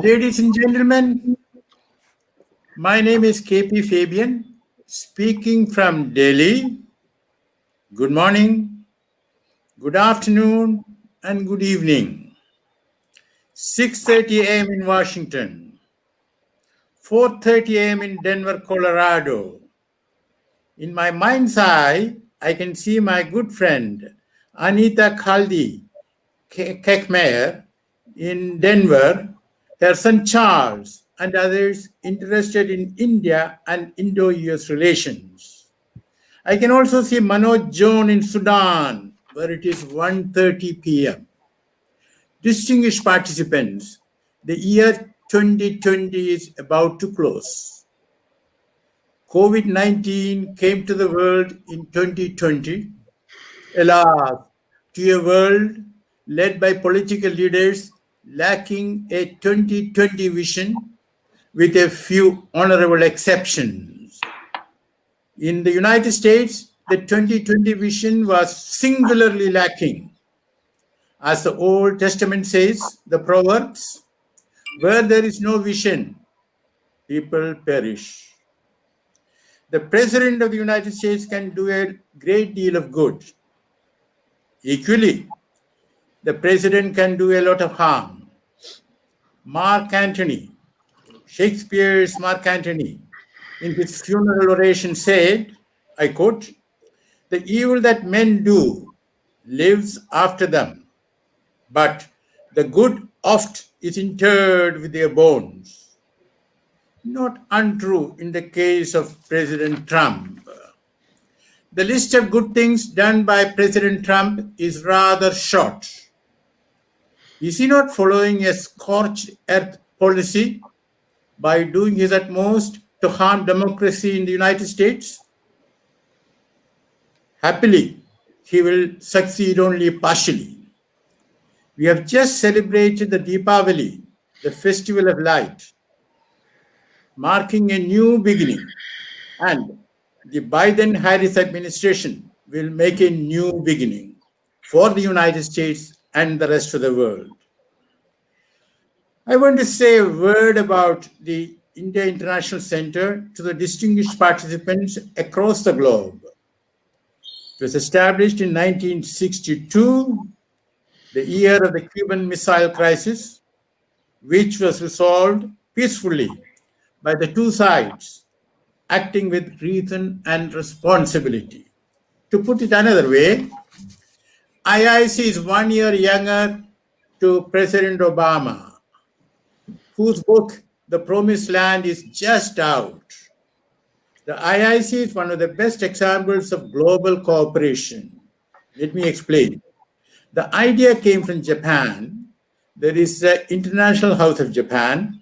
Ladies and gentlemen, my name is KP Fabian, speaking from Delhi. Good morning, good afternoon, and good evening. 6:30 a.m. in Washington, 4:30 a.m. in Denver, Colorado. In my mind's eye, I can see my good friend Anita Khaldi Kekmeyer in Denver, her son Charles, and others interested in India and Indo-US relations. I can also see Manoj Joan in Sudan, where it is 1:30 p.m. Distinguished participants, the year 2020 is about to close. COVID-19 came to the world in 2020. Alas, to a world led by political leaders lacking a 2020 vision with a few honorable exceptions. In the United States, the 2020 vision was singularly lacking. As the Old Testament says, the Proverbs, where there is no vision, people perish. The President of the United States can do a great deal of good. Equally, the President can do a lot of harm. Mark Antony, Shakespeare's Mark Antony, in his funeral oration said, I quote, "The evil that men do lives after them, but the good oft is interred with their bones." Not untrue in the case of President Trump. The list of good things done by President Trump is rather short. Is he not following a scorched earth policy by doing his utmost to harm democracy in the United States? Happily, he will succeed only partially. We have just celebrated the Deepavali, the festival of light, marking a new beginning, and the Biden-Harris administration will make a new beginning for the United States and the rest of the world. I want to say a word about the India International Center to the distinguished participants across the globe. It was established in 1962, the year of the Cuban Missile Crisis, which was resolved peacefully by the two sides, acting with reason and responsibility. To put it another way, IIC is 1 year younger to President Obama, whose book, The Promised Land, is just out. The IIC is one of the best examples of global cooperation. Let me explain. The idea came from Japan. There is the International House of Japan,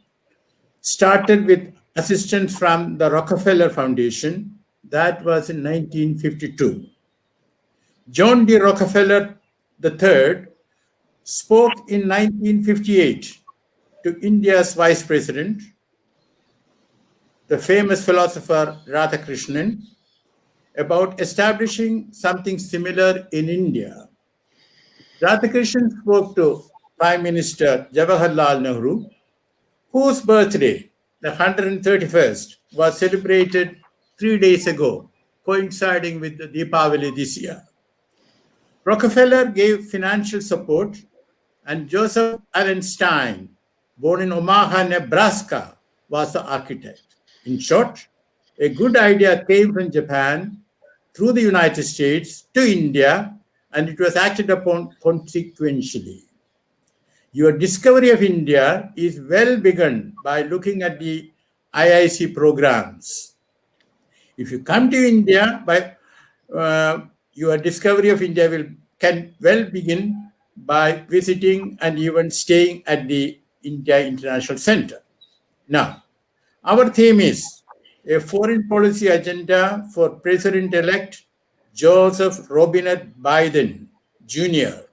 started with assistance from the Rockefeller Foundation. That was in 1952. John D. Rockefeller III spoke in 1958 to India's Vice President, the famous philosopher Radhakrishnan, about establishing something similar in India. Radhakrishnan spoke to Prime Minister Jawaharlal Nehru, whose birthday, the 131st, was celebrated 3 days ago, coinciding with the Deepavali this year. Rockefeller gave financial support, and Joseph Allen Stein, born in Omaha, Nebraska, was the architect. In short, a good idea came from Japan through the United States to India, and it was acted upon consequentially. Your discovery of India is well begun by looking at the IIC programs. If you come to India, your discovery of India can well begin by visiting and even staying at the India International Center. Now, our theme is a foreign policy agenda for President-elect Joseph Robinette Biden Jr.,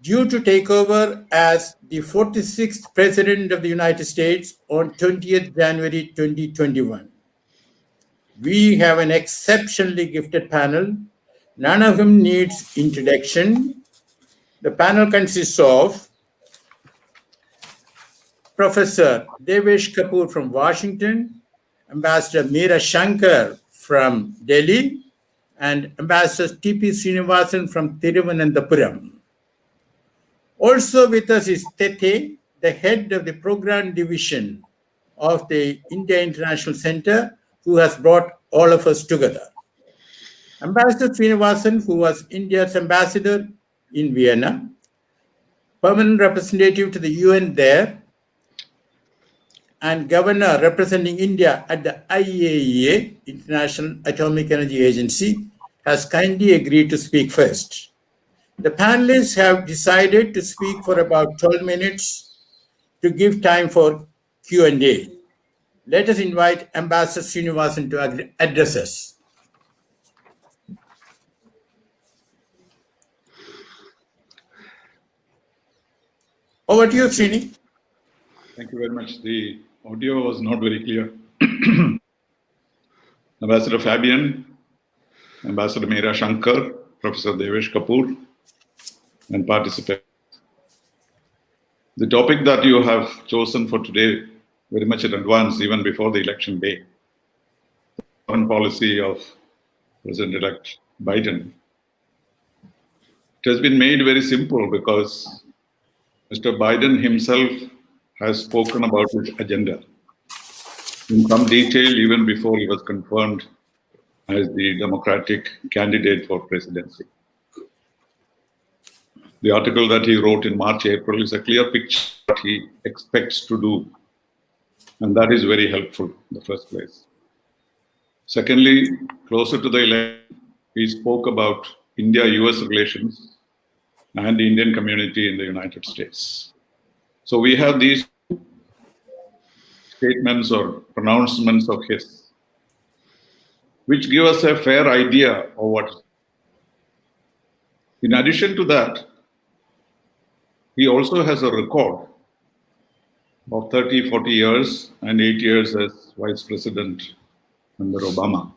due to take over as the 46th President of the United States on 20th January 2021. We have an exceptionally gifted panel. None of them needs introduction. The panel consists of Professor Devesh Kapoor from Washington, Ambassador Meera Shankar from Delhi, and Ambassador T.P. Sreenivasan from Thiruvananthapuram. Also with us is Tete, the head of the program division of the India International Center, who has brought all of us together. Ambassador Sreenivasan, who was India's ambassador in Vienna, permanent representative to the UN there, and governor representing India at the IAEA, International Atomic Energy Agency, has kindly agreed to speak first. The panelists have decided to speak for about 12 minutes to give time for Q&A. Let us invite Ambassador Sreenivasan to address us. Over to you, Srini. Thank you very much. The audio was not very clear. Ambassador Fabian, Ambassador Meera Shankar, Professor Devesh Kapoor, and participants. The topic that you have chosen for today, very much in advance, even before the election day, foreign policy of President-elect Biden. It has been made very simple because Mr. Biden himself has spoken about his agenda in some detail even before he was confirmed as the Democratic candidate for presidency. The article that he wrote in March, April is a clear picture of what he expects to do. And that is very helpful in the first place. Secondly, closer to the election, he spoke about India-US relations and the Indian community in the United States. So we have these statements or pronouncements of his, which give us a fair idea of what. In addition to that, he also has a record of 30, 40 years and 8 years as vice president under Obama.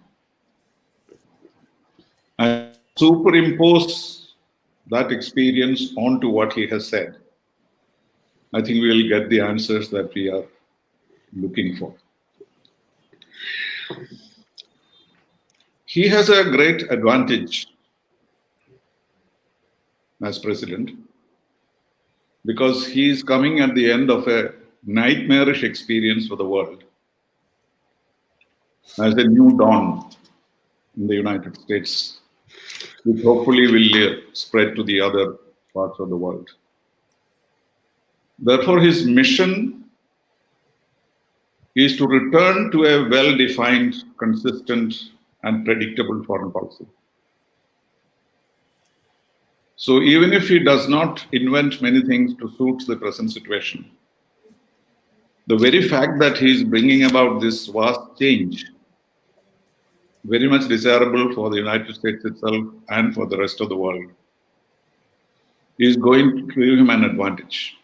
And superimpose that experience onto what he has said, I think we will get the answers that we are looking for. He has a great advantage as president because he is coming at the end of a nightmarish experience for the world as a new dawn in the United States, which hopefully will spread to the other parts of the world. Therefore, his mission is to return to a well-defined, consistent, and predictable foreign policy. So even if he does not invent many things to suit the present situation, the very fact that he is bringing about this vast change, very much desirable for the United States itself and for the rest of the world, is going to give him an advantage.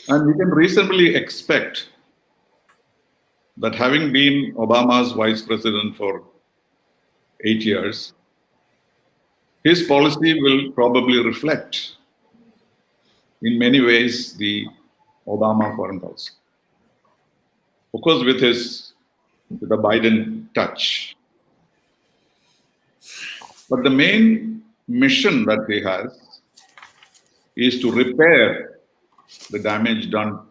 And we can reasonably expect that having been Obama's vice president for 8 years, his policy will probably reflect in many ways the Obama foreign policy. Of course, with the Biden touch. But the main mission that he has is to repair the damage done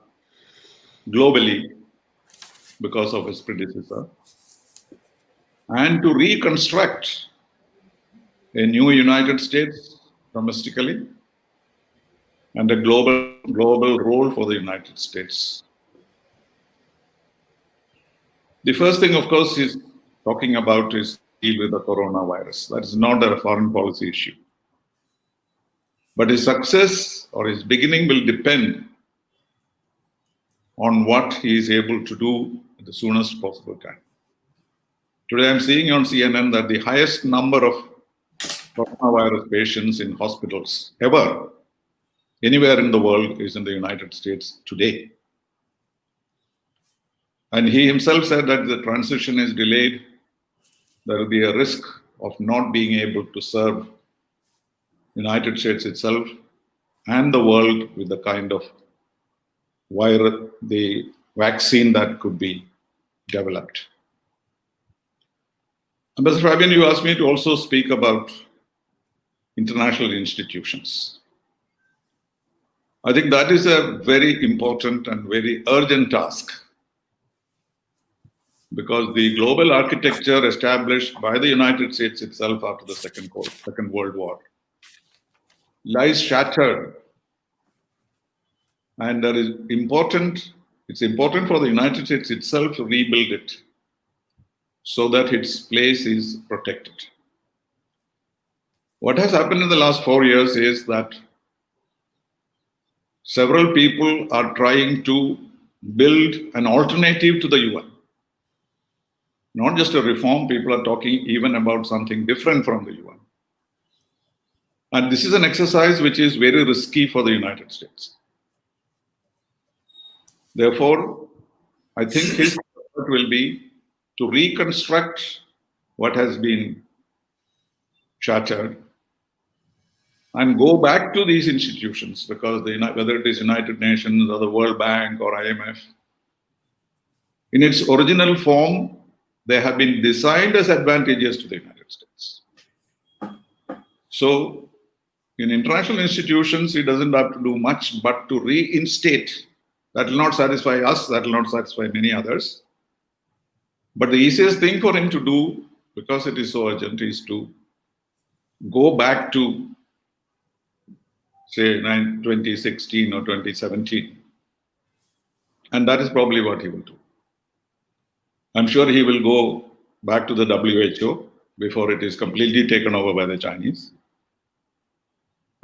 globally because of his predecessor and to reconstruct a new United States domestically and a global role for the United States. The first thing, of course, he's talking about is deal with the coronavirus. That is not a foreign policy issue. But his success or his beginning will depend on what he is able to do at the soonest possible time. Today I'm seeing on CNN that the highest number of coronavirus patients in hospitals ever, anywhere in the world, is in the United States today. And he himself said that the transition is delayed. There will be a risk of not being able to serve the United States itself and the world with the kind of the vaccine that could be developed. Ambassador Fabian, you asked me to also speak about international institutions. I think that is a very important and very urgent task, because the global architecture established by the United States itself after the Second World War lies shattered, and it's important for the United States itself to rebuild it so that its place is protected. What has happened in the last 4 years is that several people are trying to build an alternative to the UN. Not just a reform, people are talking even about something different from the UN. And this is an exercise which is very risky for the United States. Therefore, I think his effort will be to reconstruct what has been shattered and go back to these institutions, because whether it is United Nations or the World Bank or IMF, in its original form, they have been designed as advantageous to the United States. So, in international institutions, it doesn't have to do much but to reinstate. That will not satisfy us, that will not satisfy many others. But the easiest thing for him to do, because it is so urgent, is to go back to, say, 2016 or 2017. And that is probably what he will do. I'm sure he will go back to the WHO before it is completely taken over by the Chinese.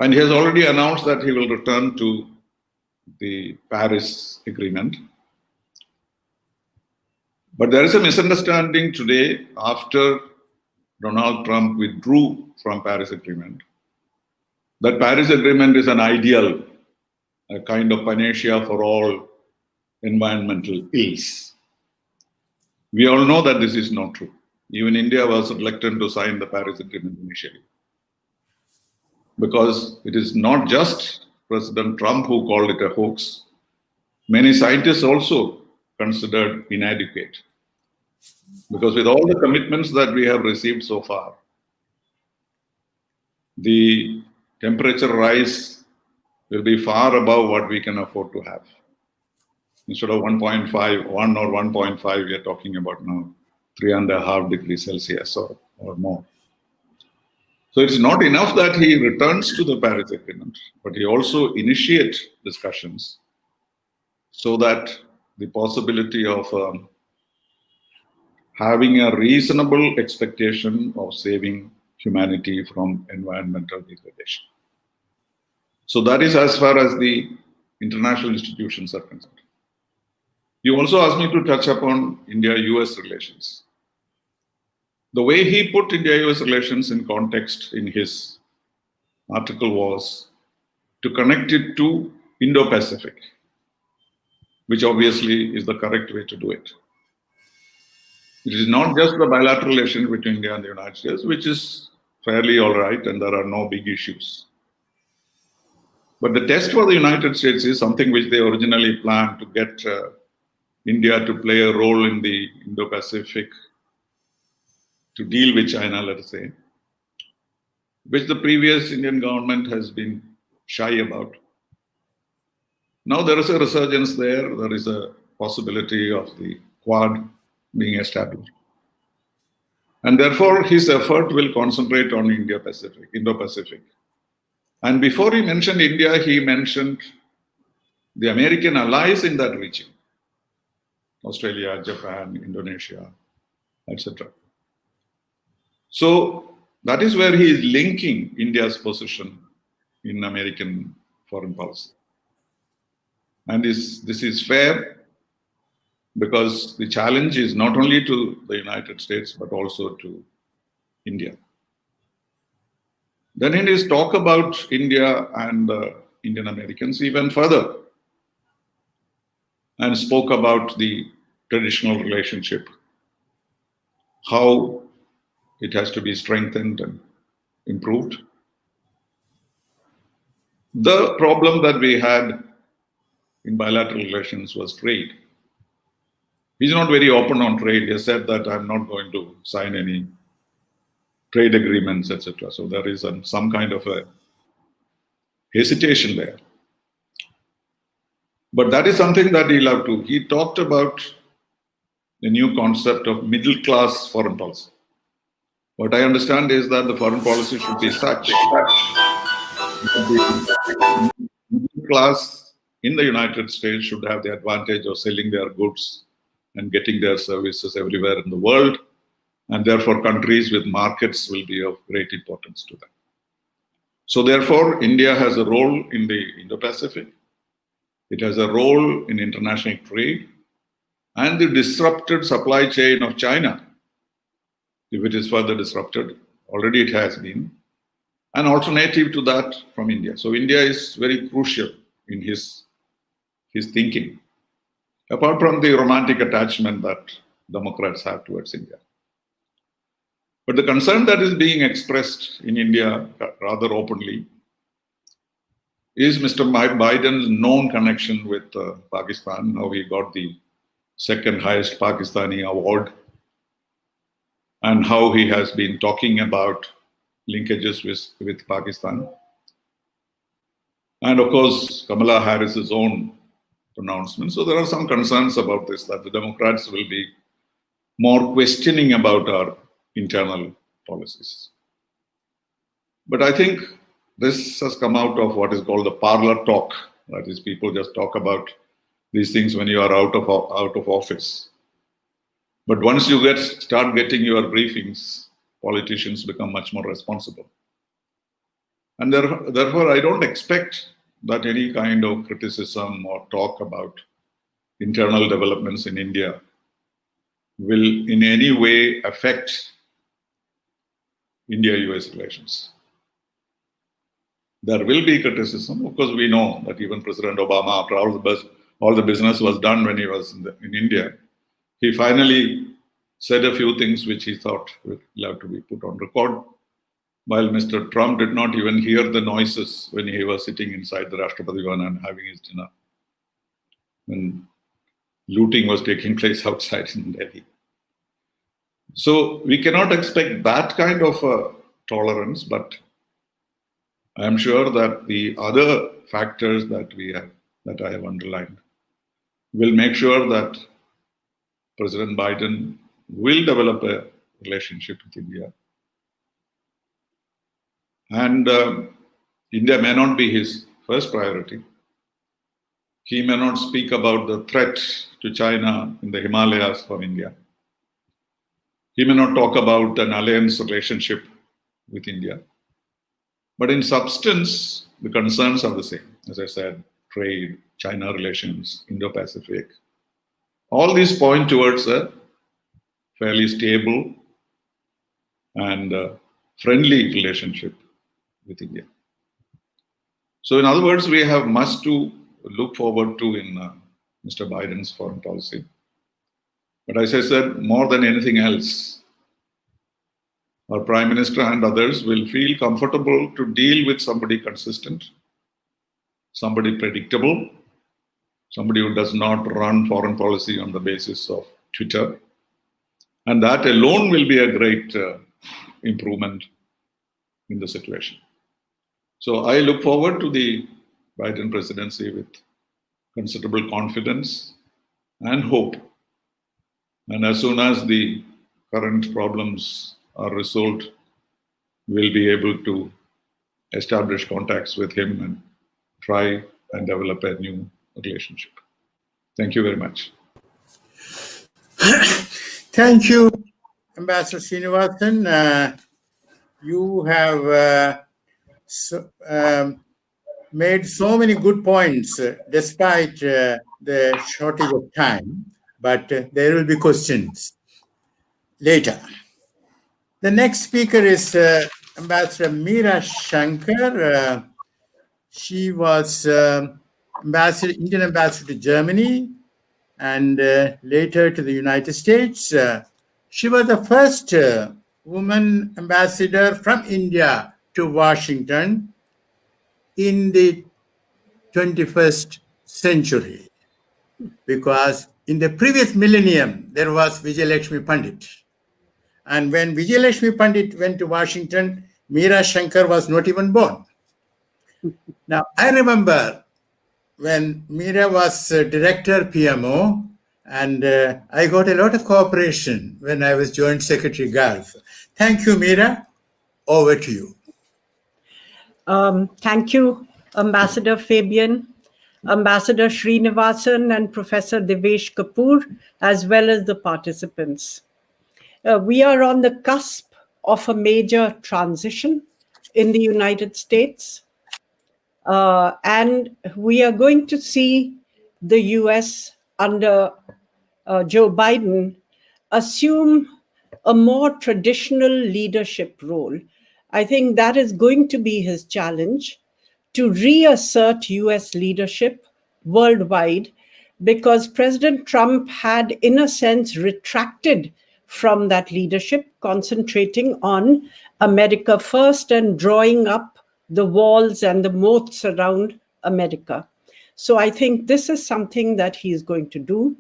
And he has already announced that he will return to the Paris Agreement. But there is a misunderstanding today after Donald Trump withdrew from Paris Agreement, that Paris Agreement is an ideal, a kind of panacea for all environmental ills. We all know that this is not true. Even India was reluctant to sign the Paris Agreement initially, because it is not just President Trump who called it a hoax. Many scientists also considered inadequate, because with all the commitments that we have received so far, the temperature rise will be far above what we can afford to have. Instead of 1.5, 1 or 1.5, we are talking about now 3.5 degrees Celsius or more. So it's not enough that he returns to the Paris Agreement, but he also initiates discussions so that the possibility of having a reasonable expectation of saving humanity from environmental degradation. So that is as far as the international institutions are concerned. You also asked me to touch upon India-US relations. The way he put India-US relations in context in his article was to connect it to Indo-Pacific, which obviously is the correct way to do it. It is not just the bilateral relation between India and the United States, which is fairly all right and there are no big issues. But the test for the United States is something which they originally planned to get India to play a role in the Indo-Pacific to deal with China, let us say, which the previous Indian government has been shy about. Now there is a resurgence there. There is a possibility of the Quad being established. And therefore, his effort will concentrate on Indo-Pacific. And before he mentioned India, he mentioned the American allies in that region. Australia, Japan, Indonesia, etc. So that is where he is linking India's position in American foreign policy. And this is fair, because the challenge is not only to the United States, but also to India. Then in his talk about India and Indian Americans, he went further and spoke about the traditional relationship, how it has to be strengthened and improved. The problem that we had in bilateral relations was trade. He's not very open on trade. He has said that I'm not going to sign any trade agreements, etc. So there is some kind of a hesitation there. But that is something that he'll have to. He talked about the new concept of middle class foreign policy. What I understand is that the foreign policy should be such that the middle class in the United States should have the advantage of selling their goods and getting their services everywhere in the world, and therefore countries with markets will be of great importance to them. So therefore, India has a role in the Indo-Pacific. It has a role in international trade, and the disrupted supply chain of China, if it is further disrupted, already it has been, an alternative to that from India. So India is very crucial in his thinking, apart from the romantic attachment that Democrats have towards India. But the concern that is being expressed in India rather openly is Mr. Biden's known connection with Pakistan. Now he got the second highest Pakistani award, and how he has been talking about linkages with Pakistan. And of course, Kamala Harris's own pronouncement. So there are some concerns about this, that the Democrats will be more questioning about our internal policies. But I think this has come out of what is called the parlor talk. That is, people just talk about these things when you are out of office. But once you start getting your briefings, politicians become much more responsible. And therefore, I don't expect that any kind of criticism or talk about internal developments in India will in any way affect India-US relations. There will be criticism. Of course, we know that even President Obama, after all the business was done when he was in India, he finally said a few things which he thought would have to be put on record, while Mr. Trump did not even hear the noises when he was sitting inside the Rashtrapati Bhavan and having his dinner, when looting was taking place outside in Delhi. So we cannot expect that kind of tolerance, but I am sure that the other factors that I have underlined will make sure that President Biden will develop a relationship with India. And India may not be his first priority. He may not speak about the threat to China in the Himalayas from India. He may not talk about an alliance relationship with India. But in substance, the concerns are the same. As I said, trade, China relations, Indo-Pacific. All these point towards a fairly stable and friendly relationship with India. So in other words, we have much to look forward to in Mr. Biden's foreign policy. But as I said, more than anything else, our Prime Minister and others will feel comfortable to deal with somebody consistent, somebody predictable, somebody who does not run foreign policy on the basis of Twitter. And that alone will be a great improvement in the situation. So I look forward to the Biden presidency with considerable confidence and hope. And as soon as the current problems are resolved, we'll be able to establish contacts with him and try and develop a new relationship. Thank you very much. Thank you, Ambassador Sreenivasan. You have made so many good points despite the shortage of time, but there will be questions later. The next speaker is Ambassador Meera Shankar. She was Indian ambassador to Germany and later to the United States. She was the first woman ambassador from India to Washington in the 21st century, because in the previous millennium, there was Vijayalakshmi Pandit. And when Vijayalakshmi Pandit went to Washington, Meera Shankar was not even born. Now, I remember when Meera was director PMO, and I got a lot of cooperation when I was Joint Secretary Gulf. Thank you, Meera. Over to you. Thank you, Ambassador Fabian, Ambassador Sreenivasan, and Professor Devesh Kapoor, as well as the participants. We are on the cusp of a major transition in the United States. And we are going to see the US under Joe Biden assume a more traditional leadership role. I think that is going to be his challenge, to reassert US leadership worldwide, because President Trump had, in a sense, retracted from that leadership, concentrating on America first and drawing up the walls and the moats around America. So I think this is something that he is going to do.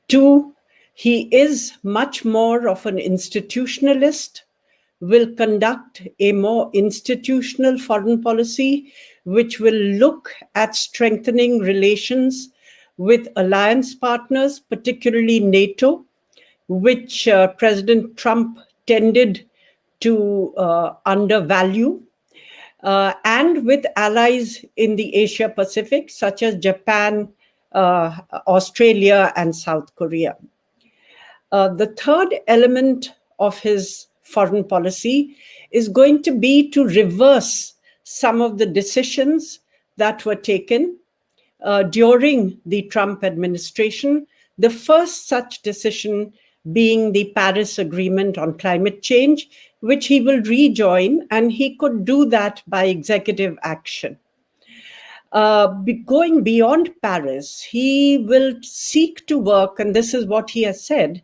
Two, he is much more of an institutionalist, will conduct a more institutional foreign policy, which will look at strengthening relations with alliance partners, particularly NATO, which President Trump tended to undervalue, and with allies in the Asia Pacific, such as Japan, Australia, and South Korea. The third element of his foreign policy is going to be to reverse some of the decisions that were taken during the Trump administration. The first such decision being the Paris Agreement on climate change, which he will rejoin, and he could do that by executive action. Going beyond Paris, he will seek to work, and this is what he has said,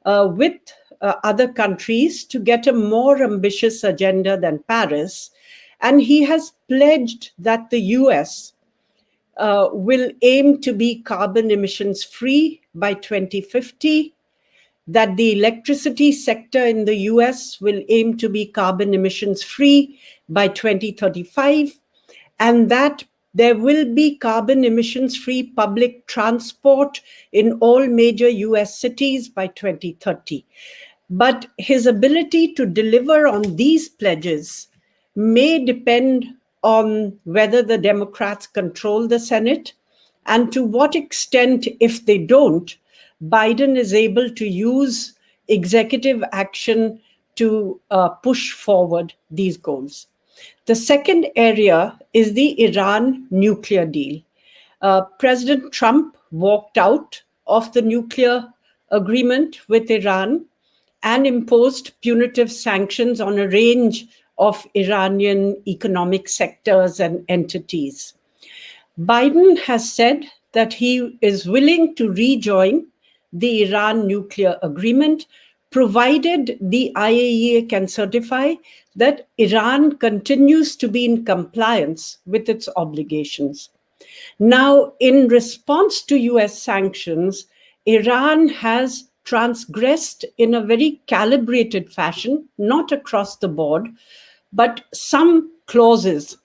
with other countries to get a more ambitious agenda than Paris. And he has pledged that the US will aim to be carbon emissions free by 2050, that the electricity sector in the US will aim to be carbon emissions free by 2035, and that there will be carbon emissions free public transport in all major US cities by 2030. But his ability to deliver on these pledges may depend on whether the Democrats control the Senate, and to what extent, if they don't, Biden is able to use executive action to push forward these goals. The second area is the Iran nuclear deal. President Trump walked out of the nuclear agreement with Iran and imposed punitive sanctions on a range of Iranian economic sectors and entities. Biden has said that he is willing to rejoin the Iran nuclear agreement, provided the IAEA can certify that Iran continues to be in compliance with its obligations. Now, in response to US sanctions, Iran has transgressed in a very calibrated fashion, not across the board, but some clauses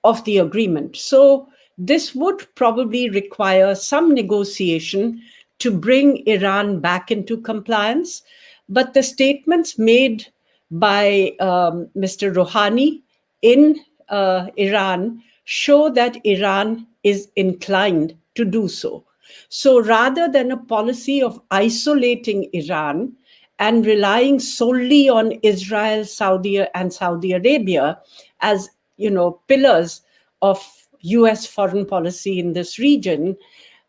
of the agreement. So this would probably require some negotiation to bring Iran back into compliance. But the statements made by Mr. Rouhani in Iran show that Iran is inclined to do so. So rather than a policy of isolating Iran and relying solely on Israel, Saudi Arabia as, pillars of US foreign policy in this region,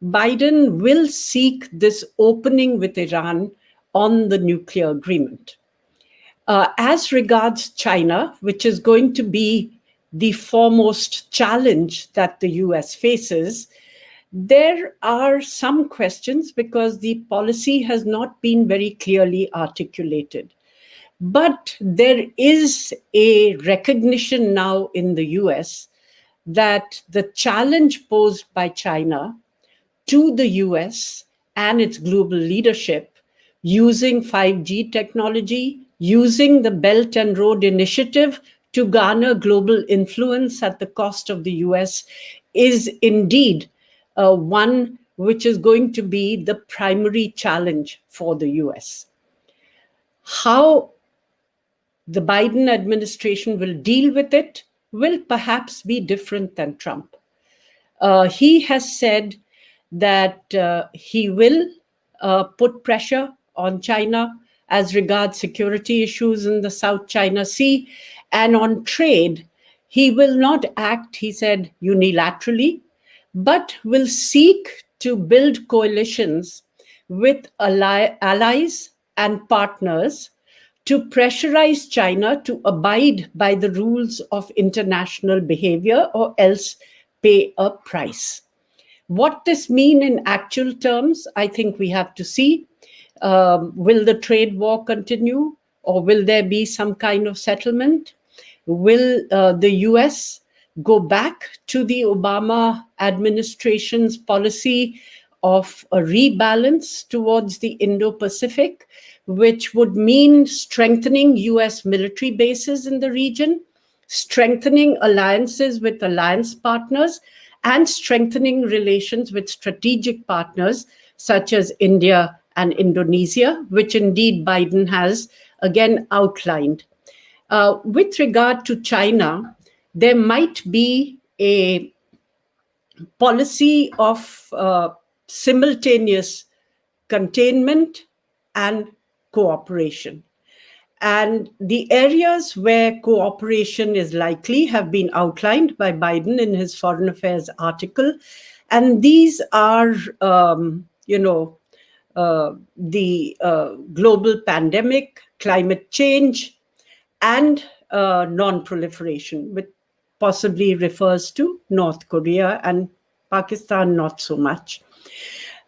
Biden will seek this opening with Iran on the nuclear agreement. As regards China, which is going to be the foremost challenge that the US faces, there are some questions because the policy has not been very clearly articulated. But there is a recognition now in the US that the challenge posed by China to the US and its global leadership using 5G technology, using the Belt and Road Initiative to garner global influence at the cost of the US is indeed one which is going to be the primary challenge for the US. How the Biden administration will deal with it will perhaps be different than Trump. He has said that he will put pressure on China as regards security issues in the South China Sea, and on trade, he will not act, he said, unilaterally, but will seek to build coalitions with allies and partners to pressurize China to abide by the rules of international behavior or else pay a price. What this mean in actual terms, I think we have to see. Will the trade war continue, or will there be some kind of settlement? Will the US go back to the Obama administration's policy of a rebalance towards the Indo-Pacific, which would mean strengthening US military bases in the region, strengthening alliances with alliance partners, and strengthening relations with strategic partners such as India and Indonesia, which indeed Biden has again outlined. With regard to China, there might be a policy of simultaneous containment and cooperation. And the areas where cooperation is likely have been outlined by Biden in his Foreign Affairs article. And these are, the global pandemic, climate change, and non-proliferation, which possibly refers to North Korea and Pakistan, not so much.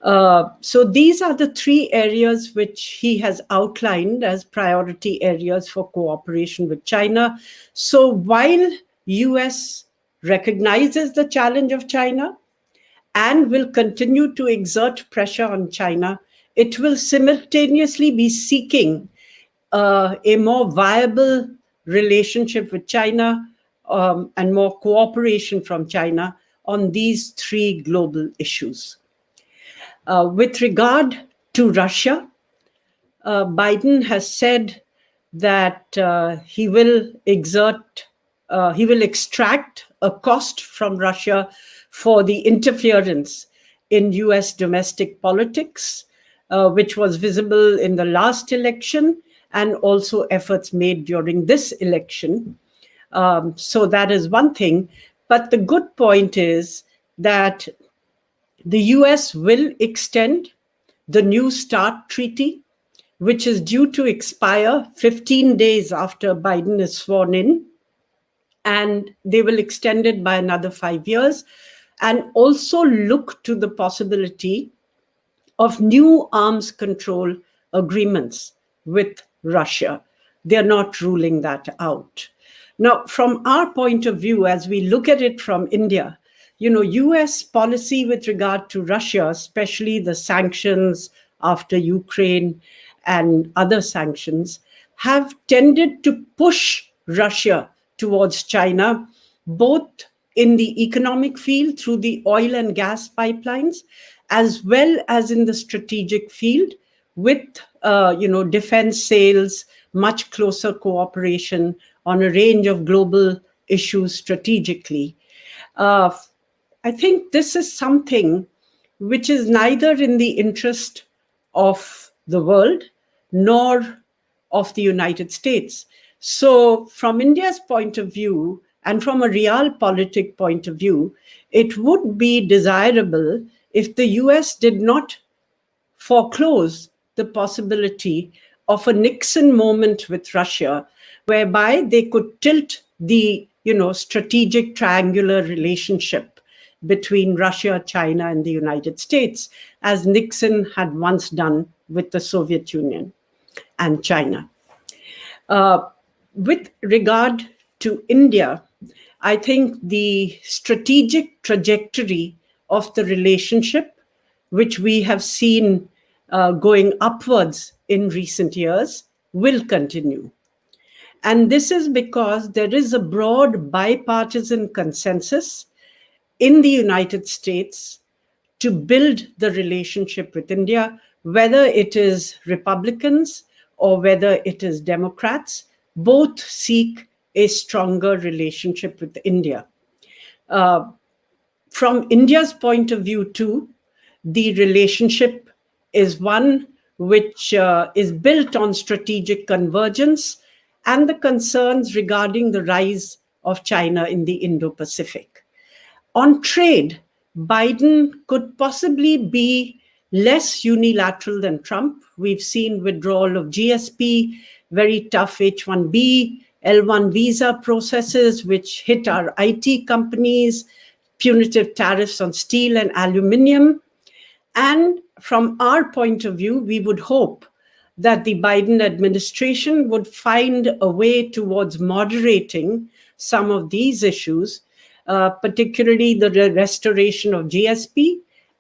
So these are the three areas which he has outlined as priority areas for cooperation with China. So while US recognizes the challenge of China and will continue to exert pressure on China, it will simultaneously be seeking a more viable relationship with China and more cooperation from China on these three global issues. With regard to Russia, Biden has said that he will extract a cost from Russia for the interference in US domestic politics, which was visible in the last election and also efforts made during this election. So that is one thing. But the good point is that the US will extend the new START treaty, which is due to expire 15 days after Biden is sworn in. And they will extend it by another 5 years and also look to the possibility of new arms control agreements with Russia. They're not ruling that out. Now, from our point of view, as we look at it from India, US policy with regard to Russia, especially the sanctions after Ukraine and other sanctions, have tended to push Russia towards China, both in the economic field through the oil and gas pipelines, as well as in the strategic field with defense sales, much closer cooperation on a range of global issues strategically. I think this is something which is neither in the interest of the world nor of the United States. So from India's point of view and from a realpolitik point of view, it would be desirable if the US did not foreclose the possibility of a Nixon moment with Russia, whereby they could tilt the strategic triangular relationship between Russia, China, and the United States, as Nixon had once done with the Soviet Union and China. With regard to India, I think the strategic trajectory of the relationship, which we have seen going upwards in recent years, will continue. And this is because there is a broad bipartisan consensus in the United States to build the relationship with India, whether it is Republicans or whether it is Democrats, both seek a stronger relationship with India. From India's point of view, too, the relationship is one which is built on strategic convergence and the concerns regarding the rise of China in the Indo-Pacific. On trade, Biden could possibly be less unilateral than Trump. We've seen withdrawal of GSP, very tough H-1B, L-1 visa processes, which hit our IT companies, punitive tariffs on steel and aluminium. And from our point of view, we would hope that the Biden administration would find a way towards moderating some of these issues, particularly the restoration of GSP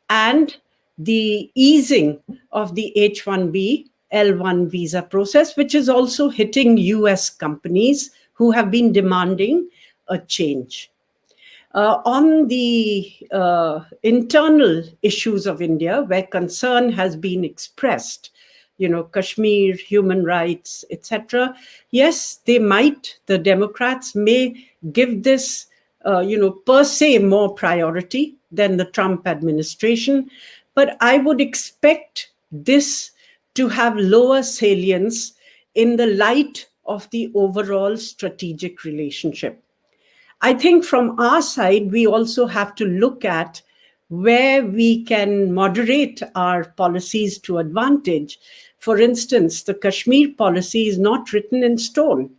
and the easing of the H-1B, L-1 visa process, which is also hitting US companies who have been demanding a change. On the internal issues of India, where concern has been expressed, Kashmir, human rights, etc. Yes, the Democrats may give this, per se more priority than the Trump administration. But I would expect this to have lower salience in the light of the overall strategic relationship. I think from our side, we also have to look at where we can moderate our policies to advantage. For instance, the Kashmir policy is not written in stone.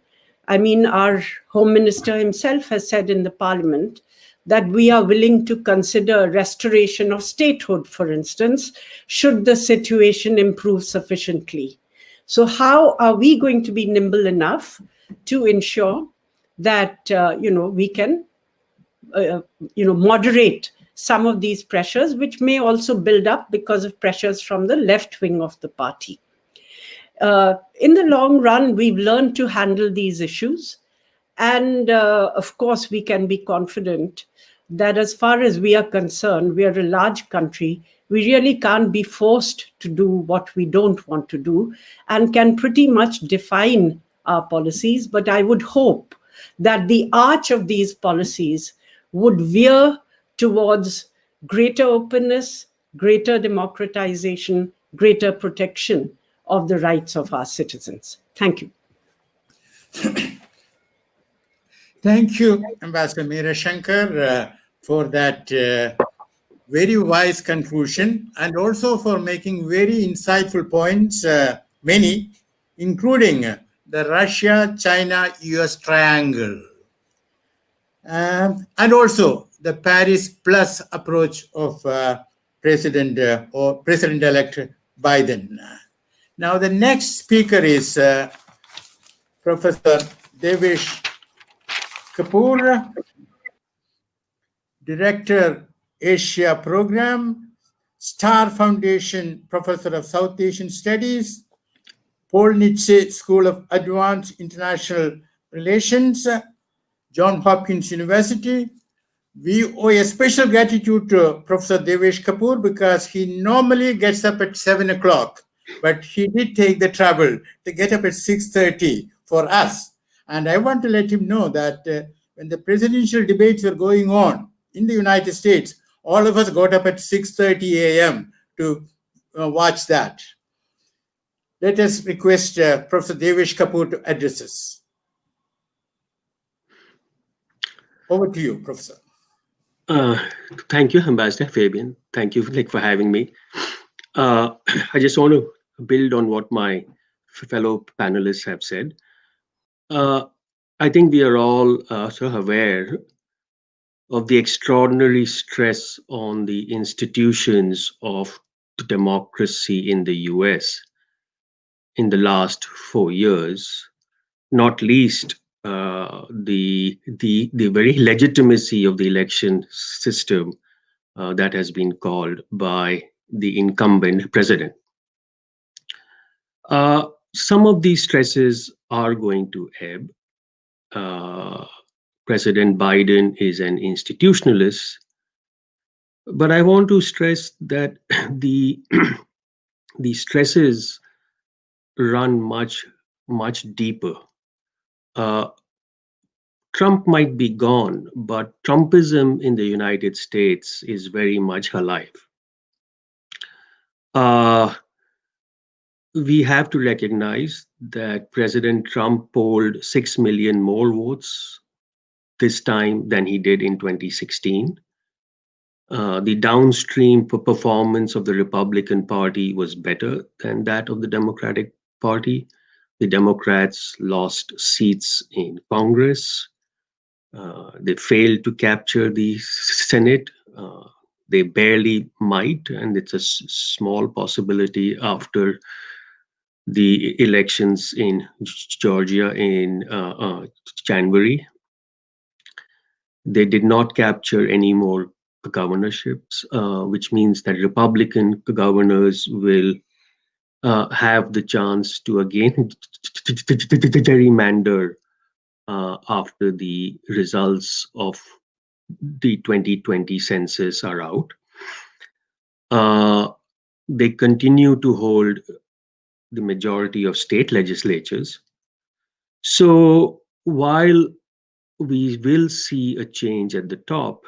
I mean, our Home Minister himself has said in the Parliament that we are willing to consider restoration of statehood, for instance, should the situation improve sufficiently. So how are we going to be nimble enough to ensure that we can moderate some of these pressures, which may also build up because of pressures from the left wing of the party? In the long run, we've learned to handle these issues. And of course, we can be confident that as far as we are concerned, we are a large country. We really can't be forced to do what we don't want to do and can pretty much define our policies. But I would hope that the arch of these policies would veer towards greater openness, greater democratization, greater protection of the rights of our citizens. Thank you. Thank you, Ambassador Meera Shankar, for that very wise conclusion and also for making very insightful points, many, including the Russia-China-US triangle, and also the Paris Plus approach of President-elect Biden. Now, the next speaker is Professor Devesh Kapoor, Director, Asia Program, Starr Foundation Professor of South Asian Studies, Paul Nitze School of Advanced International Relations, Johns Hopkins University. We owe a special gratitude to Professor Devesh Kapoor because he normally gets up at 7 o'clock, but he did take the trouble to get up at 6:30 for us. And I want to let him know that when the presidential debates were going on in the United States, all of us got up at 6:30 a.m. to watch that. Let us request Professor Devesh Kapoor to address us. Over to you, Professor. Thank you, Ambassador Fabian. Thank you for having me. I just want to build on what my fellow panelists have said. I think we are all sort of aware of the extraordinary stress on the institutions of democracy in the US in the last 4 years, not least the very legitimacy of the election system that has been called by the incumbent president. Some of these stresses are going to ebb. President Biden is an institutionalist, but I want to stress that the the stresses run much deeper. Uh, Trump might be gone, but Trumpism in the United States is very much alive. We have to recognize that President Trump polled 6 million more votes this time than he did in 2016. The downstream performance of the Republican Party was better than that of the Democratic Party. The Democrats lost seats in Congress. They failed to capture the Senate. They barely might, and it's a small possibility after the elections in Georgia in January. They did not capture any more governorships, which means that Republican governors will have the chance to again gerrymander after the results of the 2020 census are out. They continue to hold the majority of state legislatures. So while we will see a change at the top,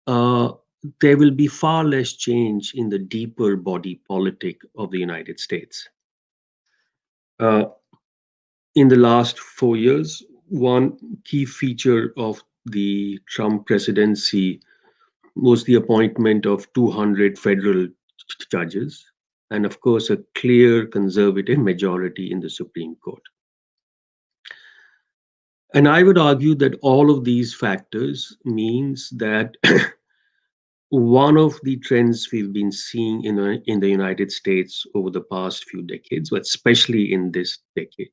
there will be far less change in the deeper body politic of the United States. In the last 4 years, one key feature of the Trump presidency was the appointment of 200 federal judges, and of course, a clear conservative majority in the Supreme Court. And I would argue that all of these factors means that one of the trends we've been seeing in the United States over the past few decades, but especially in this decade,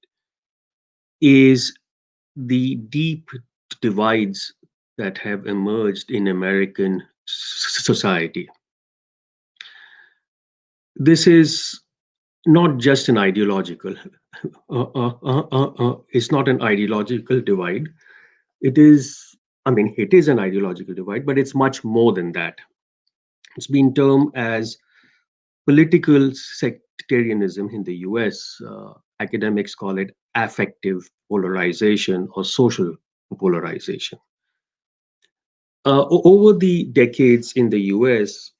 is the deep divides that have emerged in American society. This is not just an ideological, it's not an ideological divide. It is an ideological divide, but it's much more than that. It's been termed as political sectarianism in the US. Academics call it affective polarization or social polarization. Over the decades in the US,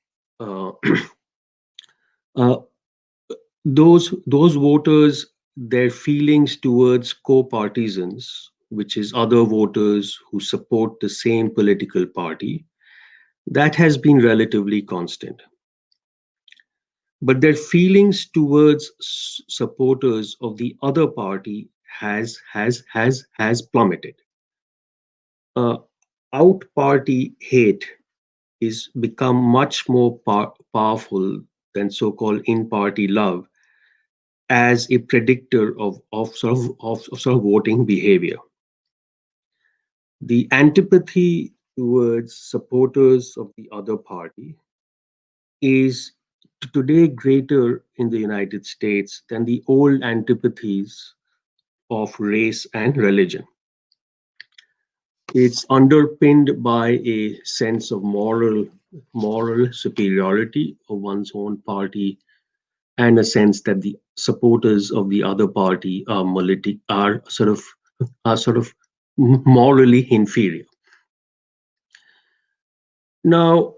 those voters, their feelings towards co-partisans, which is other voters who support the same political party, that has been relatively constant. But their feelings towards supporters of the other party has plummeted. Out-party hate is become much more powerful than so-called in-party love as a predictor of voting behavior. The antipathy towards supporters of the other party is today greater in the United States than the old antipathies of race and religion. It's underpinned by a sense of moral superiority of one's own party, and a sense that the supporters of the other party are sort of morally inferior. Now,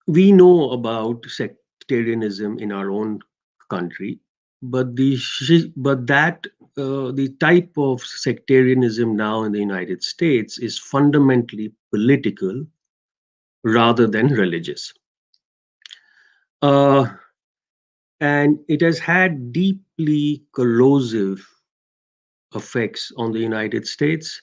we know about sectarianism in our own country, but the type of sectarianism now in the United States is fundamentally political rather than religious. And it has had deeply corrosive effects on the United States.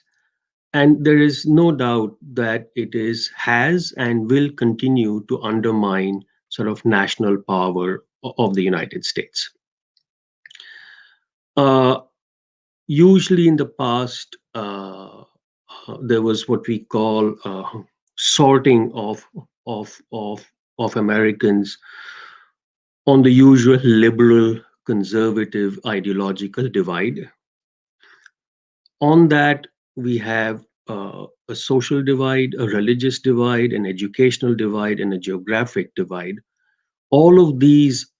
And there is no doubt that it has and will continue to undermine sort of national power of the United States. usually in the past, there was what we call sorting of Americans on the usual liberal conservative ideological divide. On that, we have a social divide, a religious divide, an educational divide, and a geographic divide. All of these,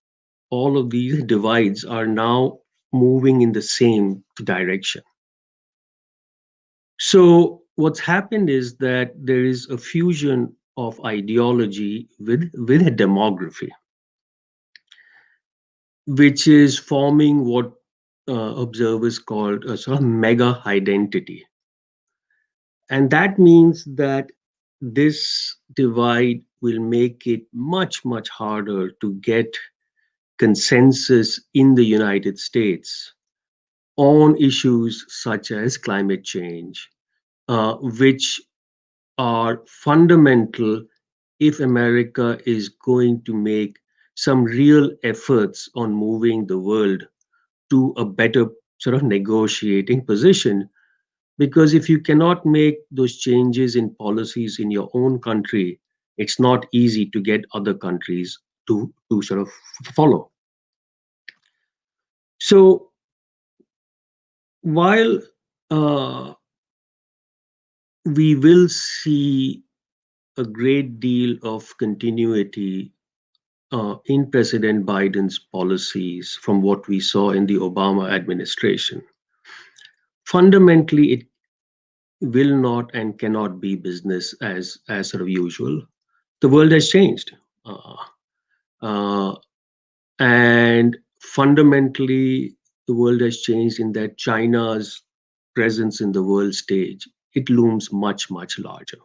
all of these divides are now moving in the same direction. So what's happened is that there is a fusion of ideology with a demography, which is forming what observers called a sort of mega identity. And that means that this divide will make it much, much harder to get consensus in the United States on issues such as climate change, which are fundamental if America is going to make some real efforts on moving the world to a better sort of negotiating position. Because if you cannot make those changes in policies in your own country, it's not easy to get other countries to sort of follow. So while we will see a great deal of continuity in President Biden's policies from what we saw in the Obama administration, fundamentally, it will not and cannot be business as sort of usual. The world has changed. Uh, and fundamentally, the world has changed in that China's presence in the world stage, it looms much, much larger.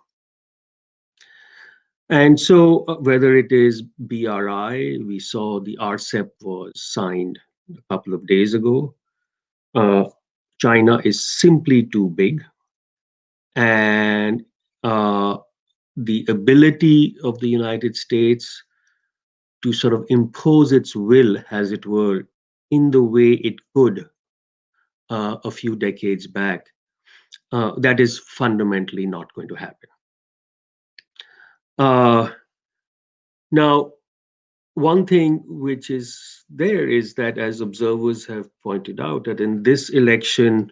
And so, whether it is BRI, we saw the RCEP was signed a couple of days ago. China is simply too big, and the ability of the United States to sort of impose its will, as it were, in the way it could a few decades back, that is fundamentally not going to happen. Now, one thing which is there is that, as observers have pointed out, that in this election,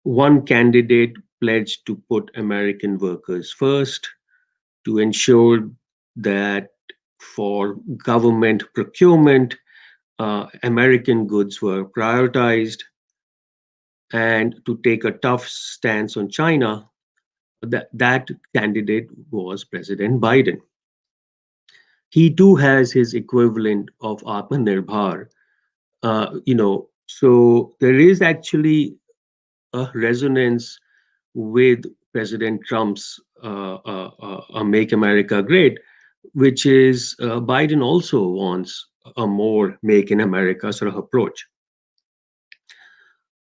one candidate pledged to put American workers first, to ensure that for government procurement, American goods were prioritized, and to take a tough stance on China. That candidate was President Biden. He too has his equivalent of Atmanirbhar. So there is actually a resonance with President Trump's Make America Great, which is Biden also wants a more Make in America sort of approach.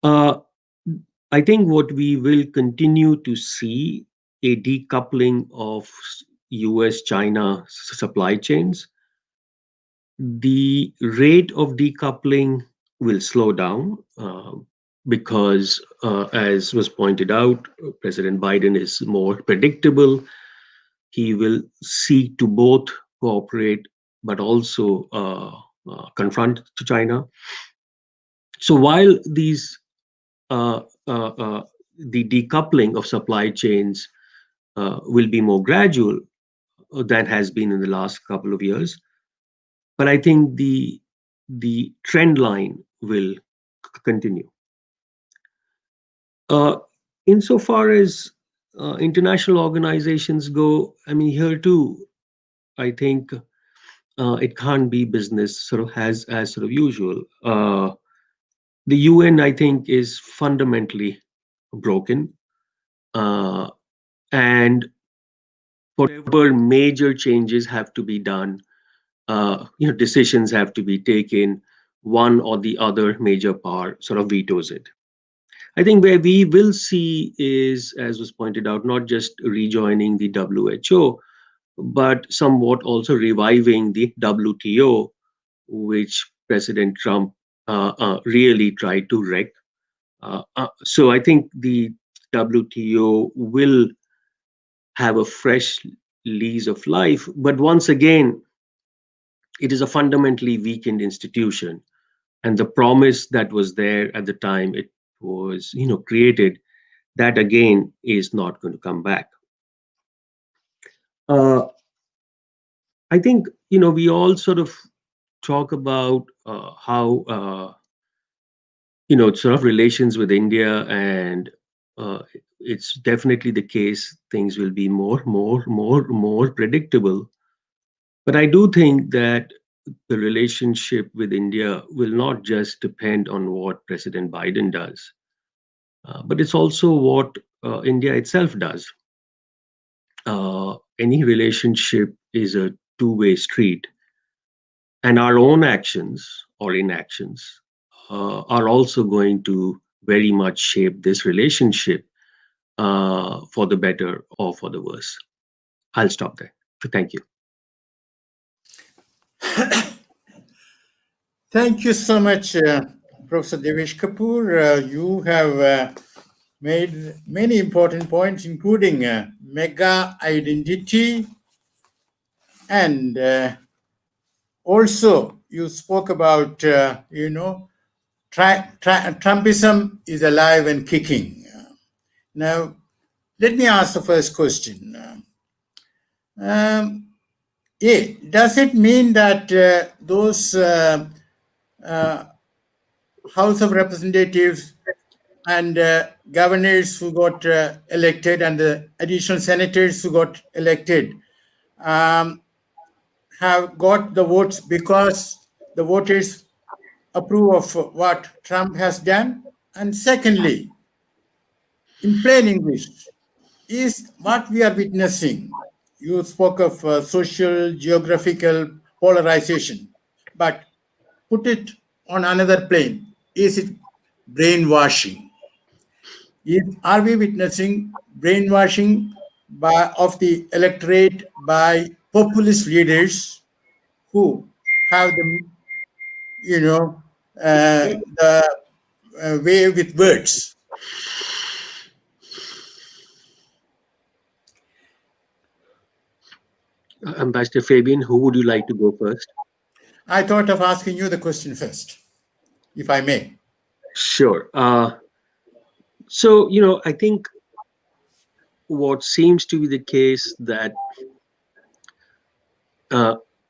I think what we will continue to see a decoupling of US-China supply chains. The rate of decoupling will slow down because, as was pointed out, President Biden is more predictable. He will seek to both cooperate but also confront China. So while these the decoupling of supply chains will be more gradual than has been in the last couple of years, but I think the trend line will continue. Insofar as international organizations go, I mean, here too, I think it can't be business sort of as sort of usual. The UN, I think, is fundamentally broken, and whatever major changes have to be done, decisions have to be taken. One or the other major power sort of vetoes it. I think where we will see is, as was pointed out, not just rejoining the WHO, but somewhat also reviving the WTO, which President Trump really tried to wreck. So I think the WTO will have a fresh lease of life, but once again, it is a fundamentally weakened institution, and the promise that was there at the time it was, created, that again is not going to come back. I think, we all sort of talk about how, sort of relations with India, and it's definitely the case things will be more predictable. But I do think that the relationship with India will not just depend on what President Biden does, but it's also what India itself does. Any relationship is a two-way street, and our own actions or inactions are also going to very much shape this relationship for the better or for the worse. I'll stop there. Thank you. Thank you so much, Professor Devesh Kapoor. You have made many important points, including mega identity, and also you spoke about, Trumpism is alive and kicking. Now, let me ask the first question. Does it mean that those House of Representatives and governors who got elected and the additional senators who got elected have got the votes because the voters approve of what Trump has done? And secondly, in plain English, is what we are witnessing, you spoke of social, geographical polarization, but put it on another plane. Is it brainwashing? Are we witnessing brainwashing of the electorate by populist leaders who have the way with words? Ambassador Fabian, who would you like to go first? I thought of asking you the question first, if I may. Sure. So, I think what seems to be the case that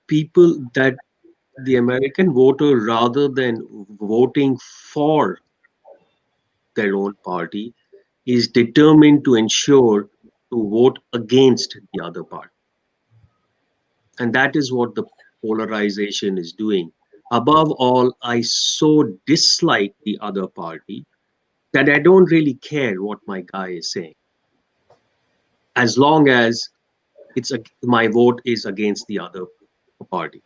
people, that the American voter, rather than voting for their own party, is determined to ensure to vote against the other party. And that is what the polarization is doing. Above all, I so dislike the other party that I don't really care what my guy is saying, as long as my vote is against the other party.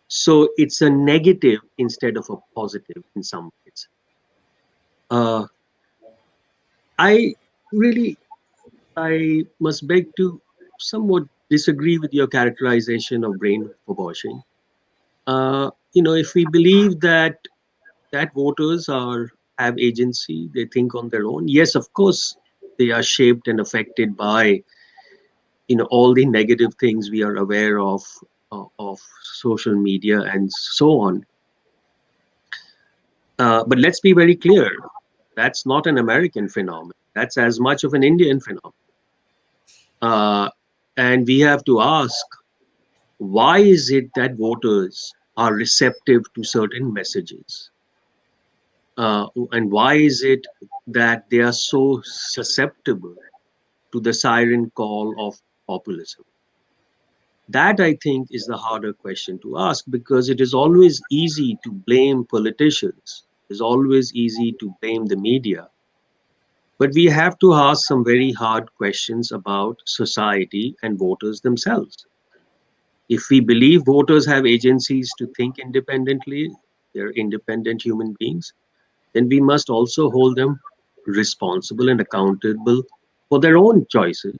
So it's a negative instead of a positive in some ways. I must beg to somewhat disagree with your characterization of brainwashing. If we believe that voters have agency, they think on their own. Yes, of course, they are shaped and affected by all the negative things we are aware of social media and so on. But let's be very clear, that's not an American phenomenon. That's as much of an Indian phenomenon. And we have to ask, why is it that voters are receptive to certain messages? And why is it that they are so susceptible to the siren call of populism? That, I think, is the harder question to ask, because it is always easy to blame politicians. It's always easy to blame the media. But we have to ask some very hard questions about society and voters themselves. If we believe voters have agencies to think independently, they're independent human beings, then we must also hold them responsible and accountable for their own choices,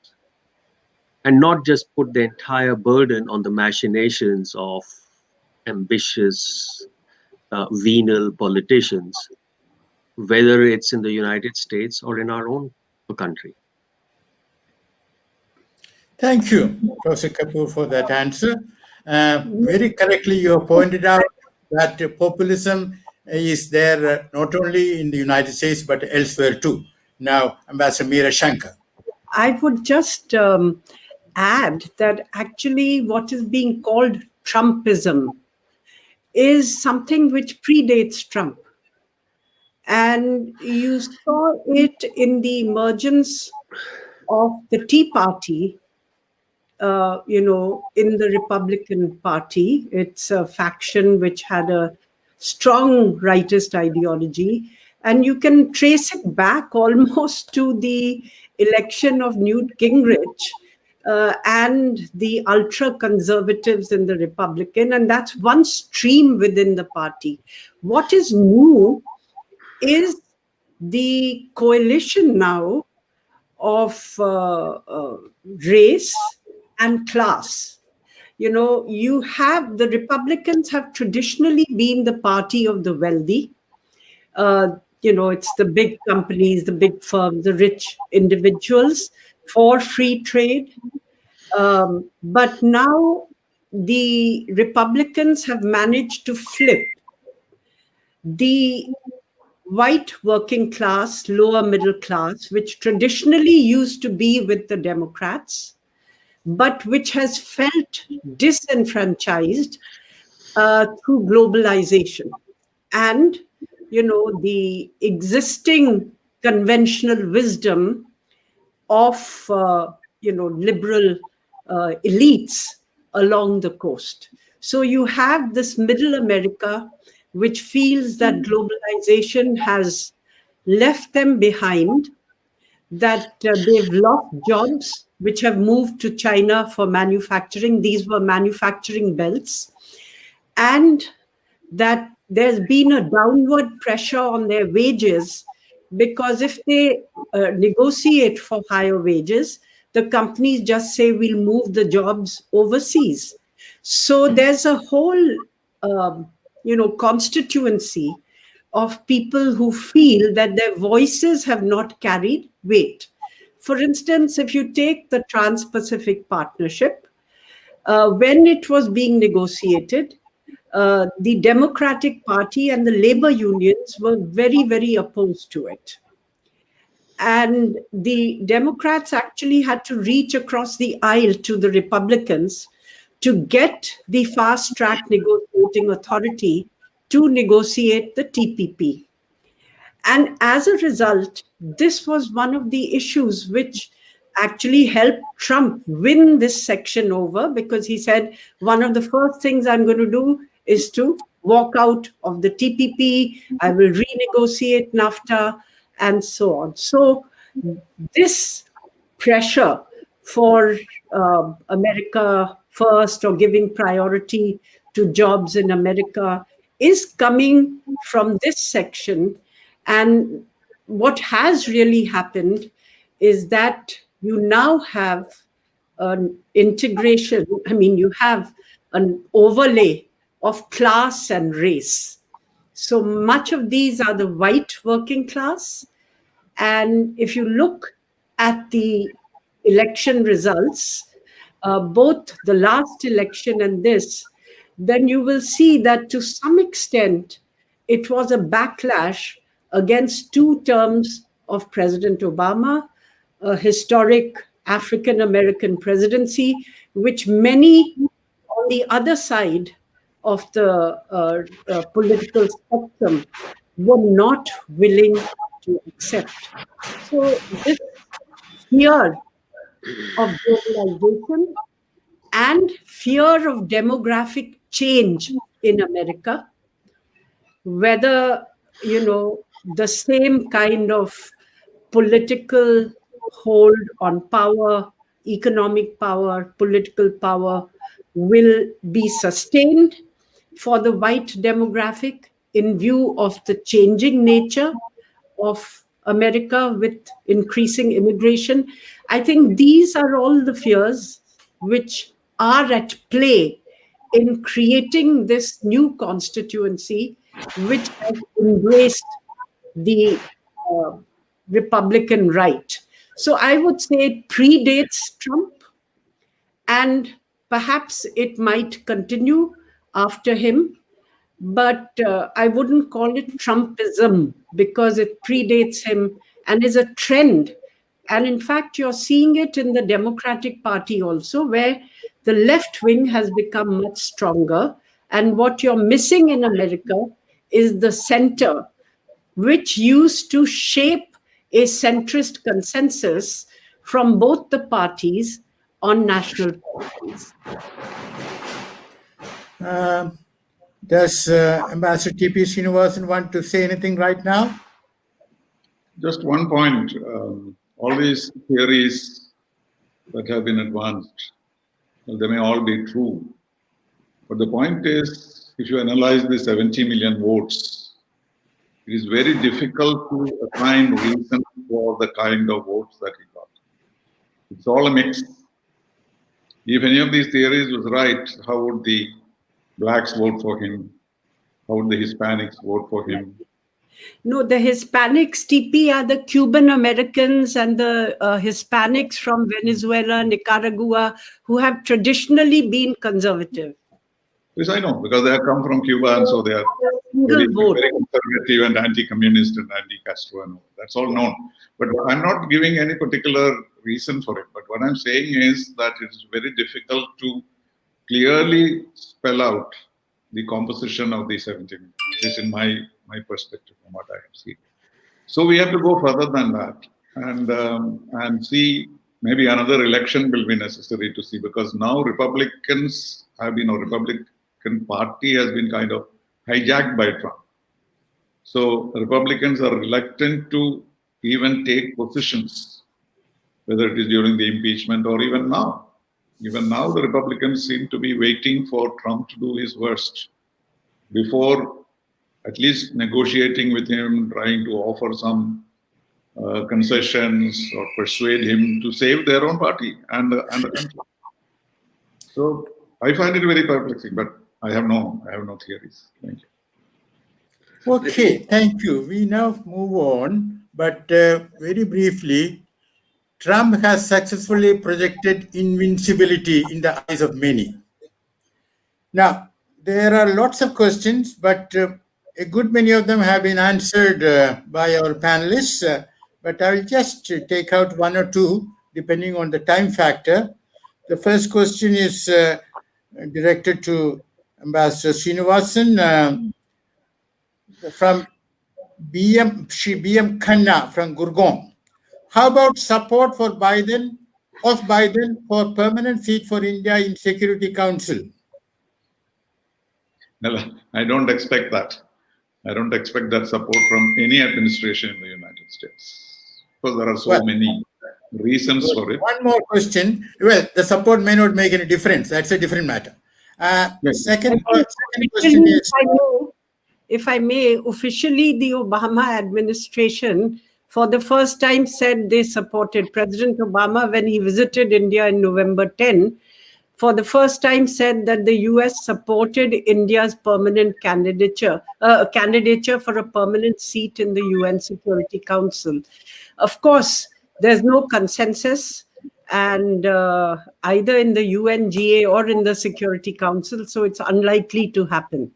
and not just put the entire burden on the machinations of ambitious, venal politicians. whether it's in the United States or in our own country. Thank you, Professor Kapoor, for that answer. Very correctly, you have pointed out that populism is there not only in the United States but elsewhere too. Now, Ambassador Meera Shankar. I would just add that actually what is being called Trumpism is something which predates Trump. And you saw it in the emergence of the Tea Party, in the Republican Party. It's a faction which had a strong rightist ideology. And you can trace it back almost to the election of Newt Gingrich and the ultra conservatives in the Republican. And that's one stream within the party. What is new is the coalition now of race and class. You have the Republicans have traditionally been the party of the wealthy. It's the big companies, the big firms, the rich individuals for free trade. But now the Republicans have managed to flip the white working class, lower middle class, which traditionally used to be with the Democrats, but which has felt disenfranchised through globalization. And, the existing conventional wisdom of, liberal elites along the coast. So you have this middle America, which feels that globalization has left them behind, that they've lost jobs, which have moved to China for manufacturing. These were manufacturing belts. And that there's been a downward pressure on their wages, because if they negotiate for higher wages, the companies just say, we'll move the jobs overseas. So there's a whole, constituency of people who feel that their voices have not carried weight. For instance, if you take the Trans-Pacific Partnership, when it was being negotiated, the Democratic Party and the labor unions were very, very opposed to it. And the Democrats actually had to reach across the aisle to the Republicans to get the fast-track negotiating authority to negotiate the TPP. And as a result, this was one of the issues which actually helped Trump win this section over, because he said, one of the first things I'm going to do is to walk out of the TPP, I will renegotiate NAFTA, and so on. So this pressure for America first, or giving priority to jobs in America, is coming from this section. And what has really happened is that you now have an integration, you have an overlay of class and race. So much of these are the white working class. And if you look at the election results, both the last election and this, then you will see that to some extent, it was a backlash against 2 terms of President Obama, a historic African-American presidency, which many on the other side of the political spectrum were not willing to accept. So this fear of globalization and fear of demographic change in America, whether, the same kind of political hold on power, economic power, political power will be sustained for the white demographic in view of the changing nature of America with increasing immigration. I think these are all the fears which are at play in creating this new constituency, which has embraced the Republican right. So I would say it predates Trump, and perhaps it might continue after him. But I wouldn't call it Trumpism because it predates him and is a trend. And in fact, you're seeing it in the Democratic Party also, where the left wing has become much stronger. And what you're missing in America is the center, which used to shape a centrist consensus from both the parties on national policies. Does Ambassador T.P. Sreenivasan want to say anything right now? Just one point. All these theories that have been advanced, well, they may all be true. But the point is, if you analyze the 70 million votes, it is very difficult to find reason for the kind of votes that he got. It's all a mix. If any of these theories was right, how would the blacks vote for him? How would the Hispanics vote for him? No, the Hispanics, TP, are the Cuban Americans and the Hispanics from Venezuela, Nicaragua, who have traditionally been conservative. Yes, I know, because they have come from Cuba, and so they are very conservative and anti-communist and anti-Castro and all. That's all known. But I'm not giving any particular reason for it. But what I'm saying is that it is very difficult to clearly spell out the composition of the 70 million. This is in my perspective from what I have seen. So we have to go further than that and see. Maybe another election will be necessary to see, because now Republicans have been, or Republican Party has been kind of hijacked by Trump. So Republicans are reluctant to even take positions, whether it is during the impeachment or even now. Even now, the Republicans seem to be waiting for Trump to do his worst before at least negotiating with him, trying to offer some concessions or persuade him to save their own party and the country. So I find it very perplexing, but I have no theories. Thank you. Okay, thank you. We now move on, but very briefly, Trump has successfully projected invincibility in the eyes of many. Now, there are lots of questions, but a good many of them have been answered by our panelists, but I will just take out one or two, depending on the time factor. The first question is directed to Ambassador Sreenivasan from BM Khanna from Gurgaon. How about support for Biden for permanent seat for India in Security Council? Well, I don't expect that. I don't expect that support from any administration in the United States, because there are so many reasons for it. One more question. Well, the support may not make any difference. That's a different matter. Second question is... If I may, officially the Obama administration for the first time said they supported President Obama when he visited India in November 10, for the first time said that the US supported India's permanent candidature for a permanent seat in the UN Security Council. Of course, there's no consensus and either in the UNGA or in the Security Council, so it's unlikely to happen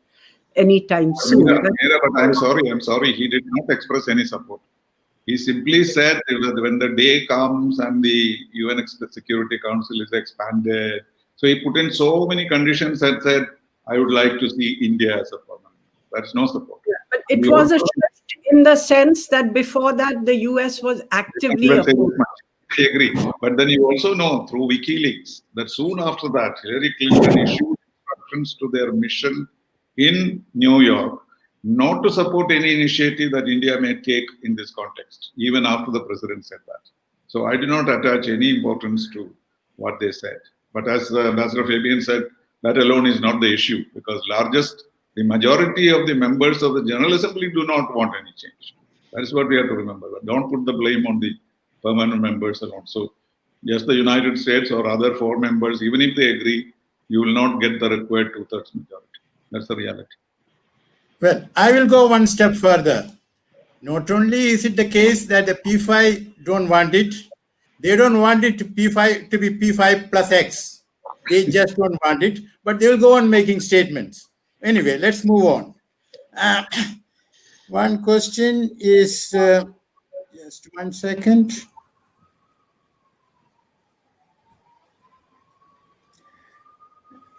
anytime soon. Meera, but I'm sorry. He did not express any support. He simply said that when the day comes and the UN Security Council is expanded, so he put in so many conditions and said, I would like to see India as a permanent. That's no support. Yeah, but it was a shift in the sense that before that, the US was actively opposed. I agree. But then you also know through WikiLeaks that soon after that, Hillary Clinton issued instructions to their mission in New York not to support any initiative that India may take in this context, even after the president said that. So I do not attach any importance to what they said. But as Ambassador Fabian said, that alone is not the issue, because the majority of the members of the General Assembly do not want any change. That is what we have to remember. Don't put the blame on the permanent members alone. So just the United States or other 4 members, even if they agree, you will not get the required 2/3 majority. That's the reality. Well, I will go one step further. Not only is it the case that the P5 don't want it, they don't want it to P5 to be P5 plus X. They just don't want it, but they'll go on making statements. Anyway, let's move on. One question is, just 1 second.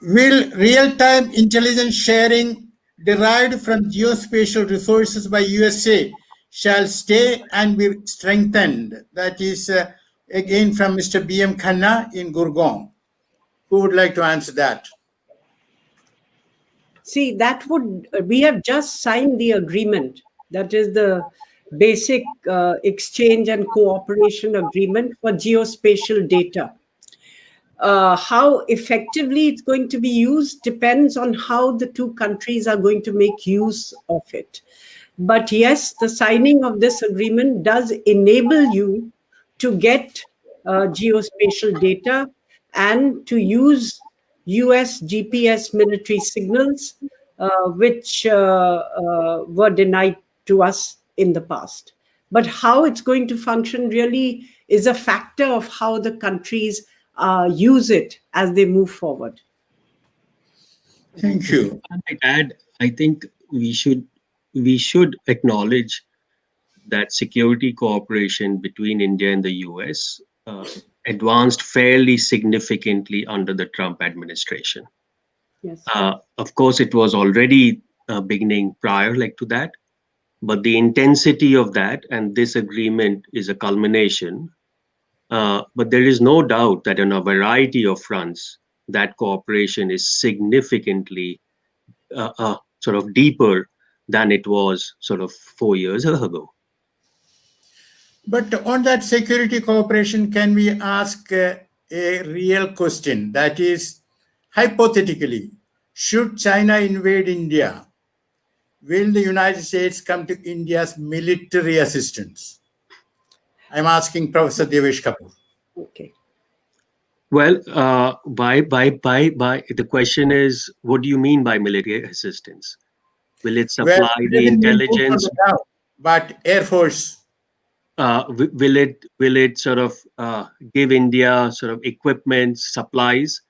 Will real-time intelligence sharing derived from geospatial resources by USA shall stay and be strengthened? That is again from Mr. B.M. Khanna in Gurgaon. Who would like to answer that? See, we have just signed the agreement. That is the basic exchange and cooperation agreement for geospatial data. How effectively it's going to be used depends on how the two countries are going to make use of it. But yes, the signing of this agreement does enable you to get geospatial data and to use US GPS military signals, which were denied to us in the past. But how it's going to function really is a factor of how the countries use it as they move forward. Thank you. I might add, I think we should acknowledge that security cooperation between India and the US advanced fairly significantly under the Trump administration. Yes. Of course, it was already beginning prior like to that, but the intensity of that and this agreement is a culmination. But there is no doubt that on a variety of fronts, that cooperation is significantly sort of deeper than it was sort of 4 years ago. But on that security cooperation, can we ask a real question? That is, hypothetically, should China invade India, will the United States come to India's military assistance? I'm asking Professor Devesh Kapur. Okay. Well, the question is, what do you mean by military assistance? Will it supply the intelligence? But Air Force. Will it sort of give India sort of equipment, supplies?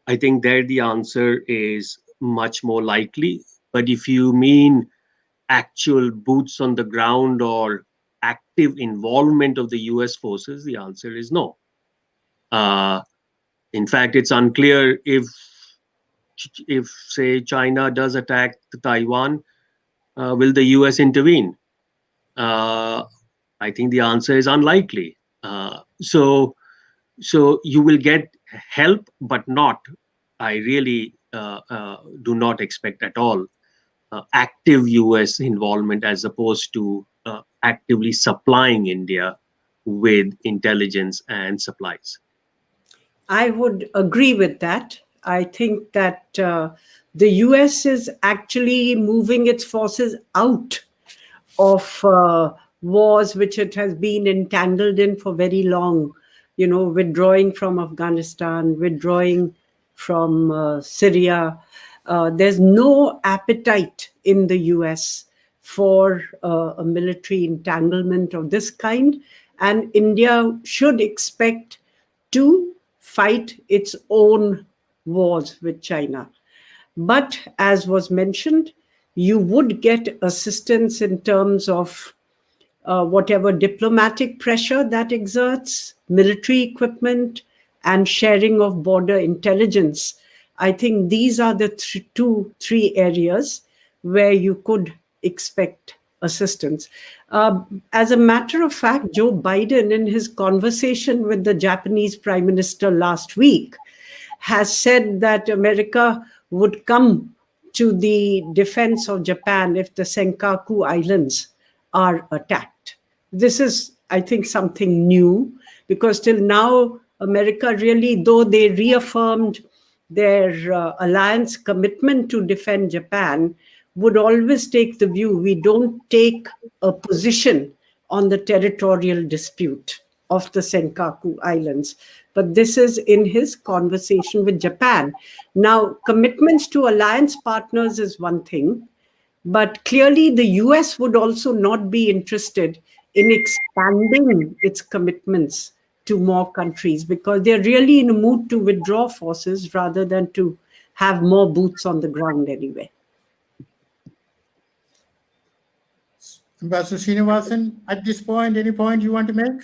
I think there the answer is much more likely. But if you mean actual boots on the ground or active involvement of the US forces, the answer is no. In fact, it's unclear if say China does attack Taiwan, will the US intervene? I think the answer is unlikely. So you will get help, but not. I really do not expect at all active US involvement as opposed to actively supplying India with intelligence and supplies. I would agree with that. I think that the US is actually moving its forces out of wars which it has been entangled in for very long, withdrawing from Afghanistan, withdrawing from Syria. There's no appetite in the US for a military entanglement of this kind, and India should expect to fight its own wars with China. But as was mentioned, you would get assistance in terms of whatever diplomatic pressure that exerts, military equipment, and sharing of border intelligence. I think these are the three areas where you could expect assistance. As a matter of fact, Joe Biden, in his conversation with the Japanese Prime Minister last week, has said that America would come to the defense of Japan if the Senkaku Islands are attacked. This is, I think, something new, because till now, America really, though they reaffirmed their alliance commitment to defend Japan, would always take the view we don't take a position on the territorial dispute of the Senkaku Islands. But this is in his conversation with Japan. Now, commitments to alliance partners is one thing, But clearly, the US would also not be interested in expanding its commitments to more countries because they're really in a mood to withdraw forces rather than to have more boots on the ground anyway. Ambassador Sreenivasan, at this point, any point you want to make?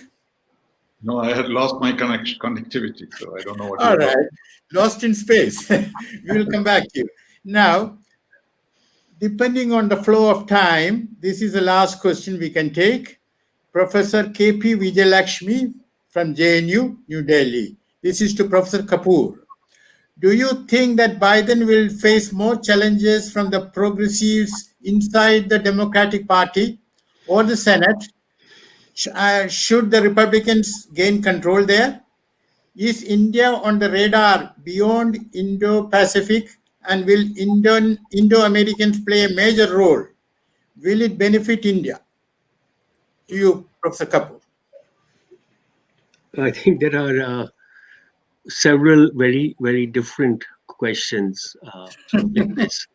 No, I had lost my connectivity, so I don't know what All you're right, talking. lost in space. We will come back to you. Now, depending on the flow of time, this is the last question we can take. Professor K.P. Vijayalakshmi from JNU, New Delhi. This is to Professor Kapoor. Do you think that Biden will face more challenges from the progressives inside the Democratic Party or the Senate? Should the Republicans gain control there? Is India on the radar beyond Indo-Pacific, and will Indo-Americans play a major role? Will it benefit India? To you, Professor Kapoor. I think there are several very, very different questions in this.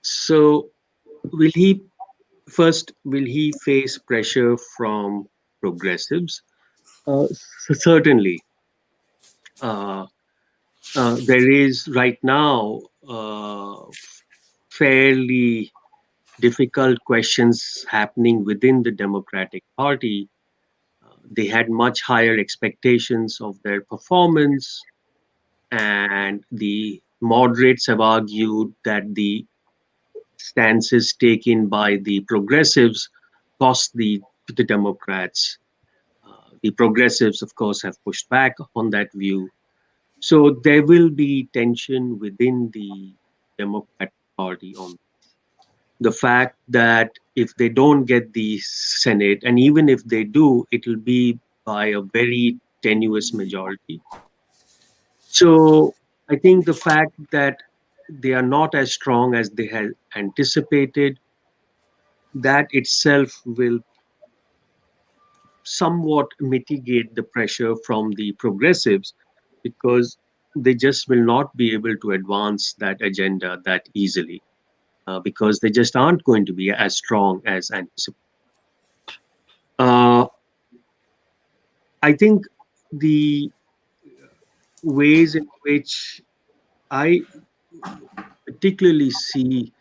So, will he face pressure from progressives? Certainly. There is right now fairly difficult questions happening within the Democratic Party. They had much higher expectations of their performance, and the moderates have argued that the stances taken by the progressives cost the Democrats. The progressives, of course, have pushed back on that view. So there will be tension within the Democratic Party on the fact that if they don't get the Senate, and even if they do, it will be by a very tenuous majority. So I think the fact that they are not as strong as they had anticipated, that itself will somewhat mitigate the pressure from the progressives, because they just will not be able to advance that agenda that easily, because they just aren't going to be as strong as anticipated. I think the ways in which I particularly see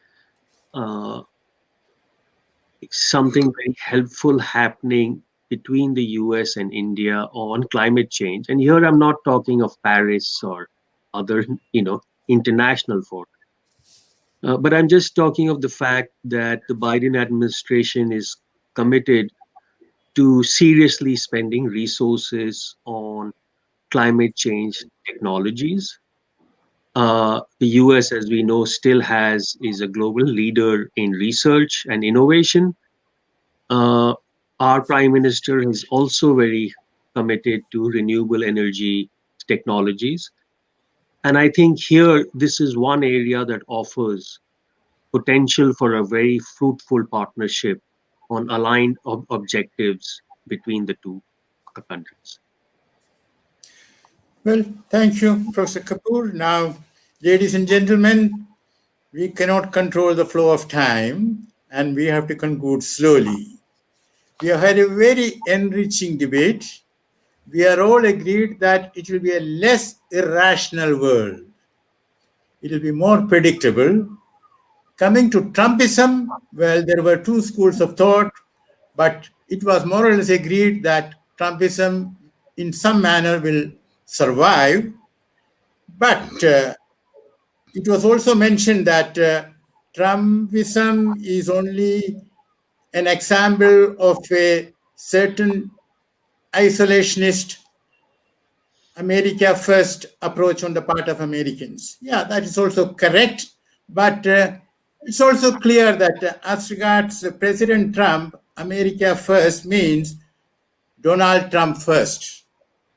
something very helpful happening between the US and India on climate change. And here I'm not talking of Paris or other, international forums. But I'm just talking of the fact that the Biden administration is committed to seriously spending resources on climate change technologies. The US, as we know, still is a global leader in research and innovation. Our Prime Minister is also very committed to renewable energy technologies. And I think here, this is one area that offers potential for a very fruitful partnership on aligned objectives between the two countries. Well, thank you, Professor Kapoor. Now, ladies and gentlemen, we cannot control the flow of time, and we have to conclude slowly. We have had a very enriching debate. We are all agreed that it will be a less irrational world. It will be more predictable. Coming to Trumpism, well, there were two schools of thought, but it was more or less agreed that Trumpism in some manner will survive. But it was also mentioned that Trumpism is only an example of a certain isolationist America first approach on the part of Americans. Yeah, that is also correct. But it's also clear that as regards President Trump, America first means Donald Trump first.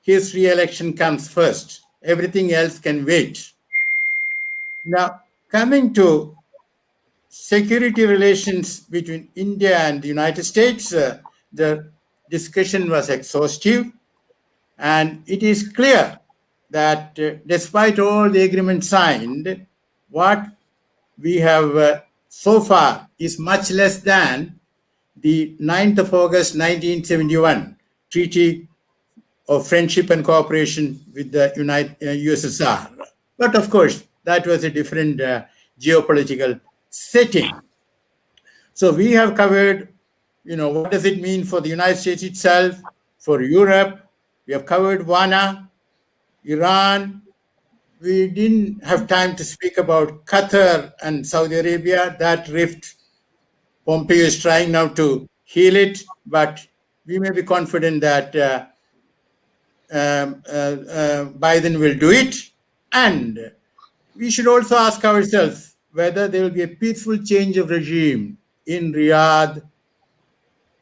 His re-election comes first. Everything else can wait. Now, coming to security relations between India and the United States, the discussion was exhaustive. And it is clear that despite all the agreements signed, what we have so far is much less than the 9th of August 1971 Treaty of Friendship and Cooperation with the USSR. But of course, that was a different geopolitical setting. So we have covered, what does it mean for the United States itself, for Europe. We have covered Vienna, Iran. We didn't have time to speak about Qatar and Saudi Arabia. That rift, Pompeo is trying now to heal it, but we may be confident that Biden will do it. And we should also ask ourselves whether there will be a peaceful change of regime in Riyadh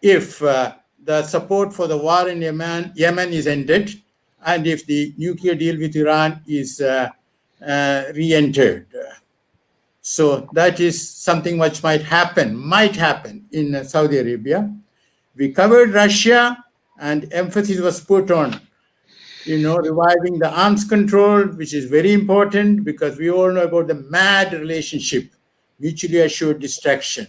if the support for the war in Yemen is ended, and if the nuclear deal with Iran is re-entered. So that is something which might happen in Saudi Arabia. We covered Russia, and emphasis was put on, reviving the arms control, which is very important because we all know about the MAD relationship, mutually assured destruction.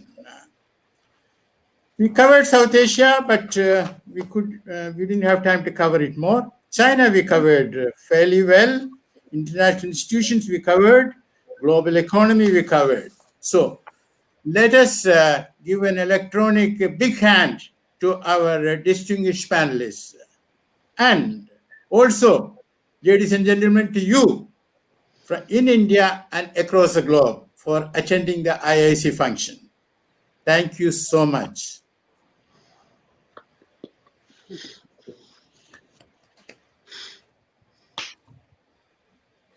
We covered South Asia, but we didn't have time to cover it more. China we covered fairly well. International institutions we covered. Global economy we covered. So let us give an electronic big hand to our distinguished panelists. And also, ladies and gentlemen, to you in India and across the globe for attending the IIC function. Thank you so much.